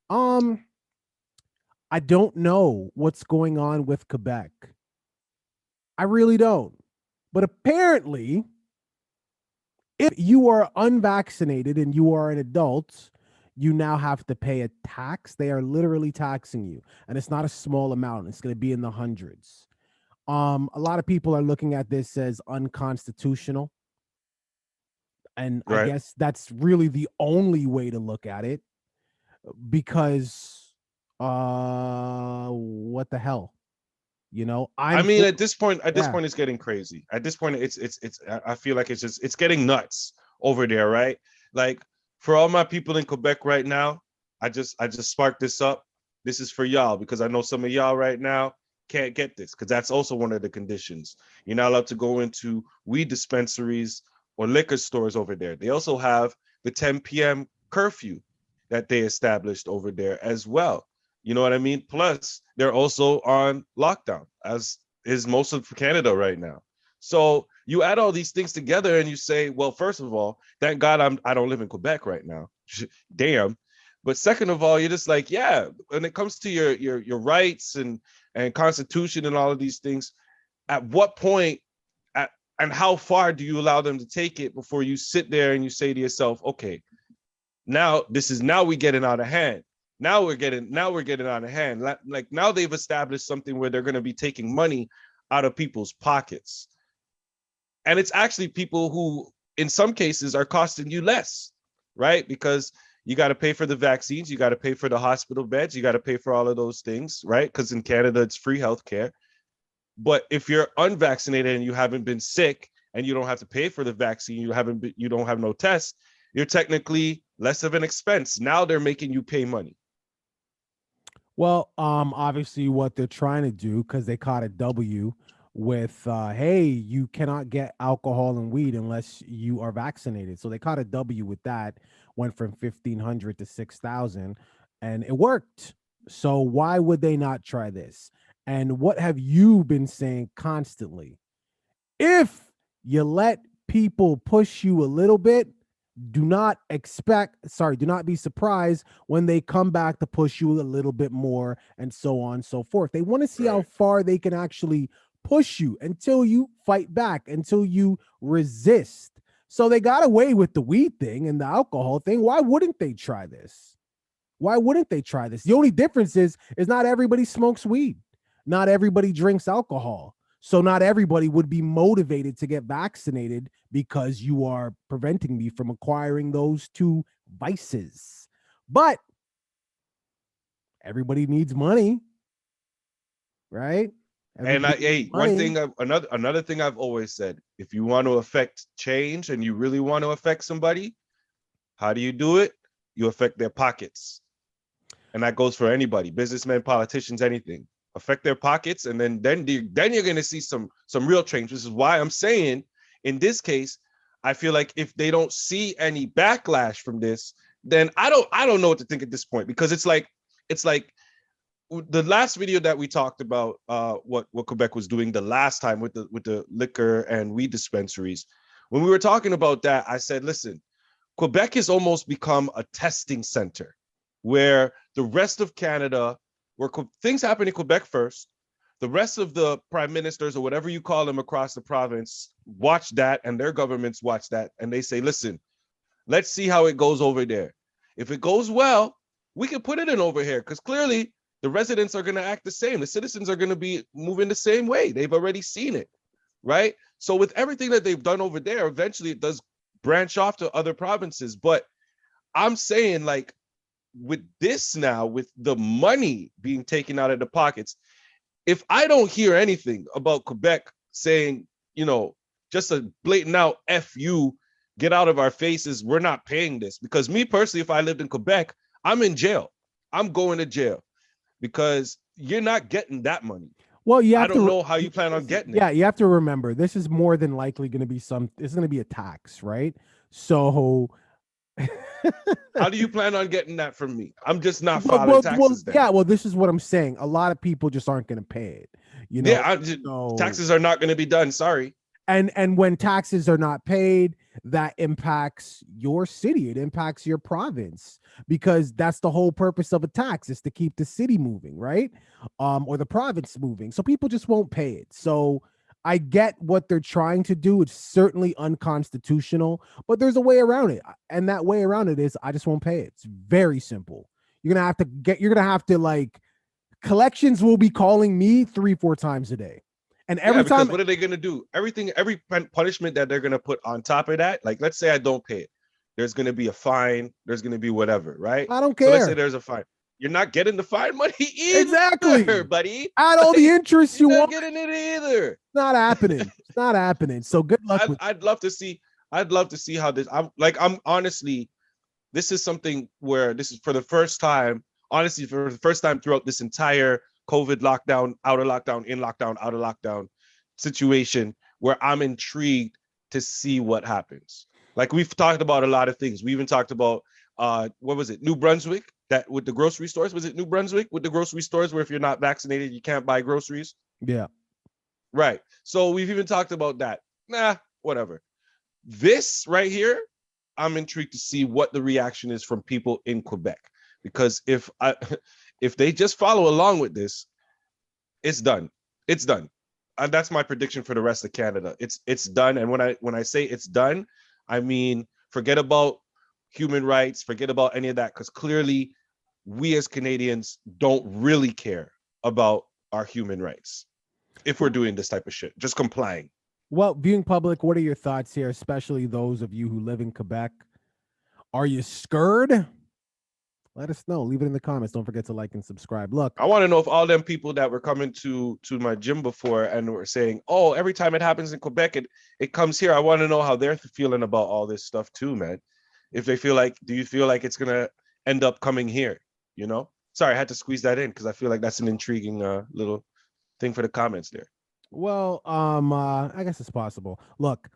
Um, I don't know what's going on with Quebec. I really don't. But apparently, if you are unvaccinated and you are an adult, you now have to pay a tax. They are literally taxing you, and it's not a small amount. It's going to be in the hundreds. A lot of people are looking at this as unconstitutional, and I Right. guess that's really the only way to look at it because what the hell? I I'm mean, for at this yeah. point, it's getting crazy. At this point, it's. I feel like it's getting nuts over there, right? Like for all my people in Quebec right now, I just sparked this up. This is for y'all because I know some of y'all right now can't get this because that's also one of the conditions. You're not allowed to go into weed dispensaries or liquor stores over there. They also have the 10 p.m. curfew that they established over there as well. You know what I mean? Plus, they're also on lockdown, as is most of Canada right now. So you add all these things together and you say, well, first of all, thank God I don't live in Quebec right now. Damn. But second of all, you're just like, yeah, when it comes to your rights and constitution and all of these things, at what point at, and how far do you allow them to take it before you sit there and you say to yourself, okay, now we getting out of hand. Now we're getting out of hand. Like now they've established something where they're going to be taking money out of people's pockets, and it's actually people who in some cases are costing you less, right? Because you got to pay for the vaccines, you got to pay for the hospital beds, you got to pay for all of those things, right? Because in Canada it's free healthcare. But if you're unvaccinated and you haven't been sick and you don't have to pay for the vaccine, you don't have no test, you're technically less of an expense. Now they're making you pay money. Well, obviously, what they're trying to do because they caught a W with, hey, you cannot get alcohol and weed unless you are vaccinated. So they caught a W with that. Went from 1,500 to 6,000, and it worked. So why would they not try this? And what have you been saying constantly? If you let people push you a little bit, do not be surprised when they come back to push you a little bit more, and so on and so forth. They want to see how Right. far they can actually push you until you fight back, until you resist. So they got away with the weed thing and the alcohol thing. Why wouldn't they try this? Why wouldn't they try this? The only difference is not everybody smokes weed. Not everybody drinks alcohol. So not everybody would be motivated to get vaccinated because you are preventing me from acquiring those two vices. But everybody needs money, right? And Everybody needs hey, money. another thing I've always said: if you want to affect change and you really want to affect somebody, how do you do it? You affect their pockets, and that goes for anybody, businessmen, politicians, anything. Affect their pockets, and then you're going to see some real change. This is why I'm saying, in this case, I feel like if they don't see any backlash from this, then I don't know what to think at this point because it's like the last video that we talked about, what Quebec was doing the last time with the liquor and weed dispensaries. When we were talking about that, I said, listen, Quebec has almost become a testing center where the rest of Canada, where things happen in Quebec first, the rest of the prime ministers or whatever you call them across the province watch that and their governments watch that and they say, listen, let's see how it goes over there. If it goes well, we can put it in over here because clearly the residents are going to act the same. The citizens are going to be moving the same way. They've already seen it, right? So with everything that they've done over there, eventually it does branch off to other provinces. But I'm saying, like, with this now, with the money being taken out of the pockets, if I don't hear anything about Quebec saying, you know, just a blatant out F you, get out of our faces, we're not paying this. Because me personally, if I lived in Quebec, I'm in jail. I'm going to jail because you're not getting that money. Well, you I have don't to know how you plan on getting it. yeah, you have to remember this is more than likely going to be it's going to be a tax, right? So How do you plan on getting that from me? I'm just not filing well, taxes then. yeah. Well, this is what I'm saying. A lot of people just aren't going to pay it, you Yeah, know. just, So taxes are not going to be done. Sorry. And when taxes are not paid, that impacts your city, it impacts your province, because that's the whole purpose of a tax, is to keep the city moving, right? Or the province moving, so people just won't pay it. So I get what they're trying to do. It's certainly unconstitutional, but there's a way around it, and that way around it is I just won't pay it. It's very simple. You're gonna have to, like, collections will be calling me 3-4 times a day. And Yeah, every because time, what are they going to do? Every punishment that they're going to put on top of that, like let's say I don't pay it, there's going to be a fine, there's going to be whatever, right? I don't So let's say care. there's a fine. You're not getting the fine money either, Exactly. buddy. Add all the Like, interest you're you not want. getting it either. It's not happening. It's not happening. So good luck with I'd love to see. I'd love to see how this. I'm honestly, this is something where this is for the first time. Honestly, for the first time throughout this entire COVID lockdown, out of lockdown, in lockdown, out of lockdown situation, where I'm intrigued to see what happens. Like we've talked about a lot of things. We even talked about what was it, New Brunswick, that with the grocery stores. Was it New Brunswick with the grocery stores where if you're not vaccinated, you can't buy groceries? yeah. Right. So we've even talked about that. Nah, whatever. This right here, I'm intrigued to see what the reaction is from people in Quebec, because if they just follow along with this, it's done. It's done. And that's my prediction for the rest of Canada. It's done. And when I say it's done, I mean forget about human rights, forget about any of that, because clearly we as Canadians don't really care about our human rights if we're doing this type of shit, just complying. Well, viewing public, what are your thoughts here, especially those of you who live in Quebec? Are you scared? Let us know. Leave it in the comments. Don't forget to like and subscribe. Look, I want to know if all them people that were coming to my gym before and were saying, "Oh, every time it happens in Quebec, it comes here." I want to know how they're feeling about all this stuff too, man. If they feel like, do you feel like it's gonna end up coming here? You know. Sorry, I had to squeeze that in because I feel like that's an intriguing little thing for the comments there. well, I guess it's possible. Look,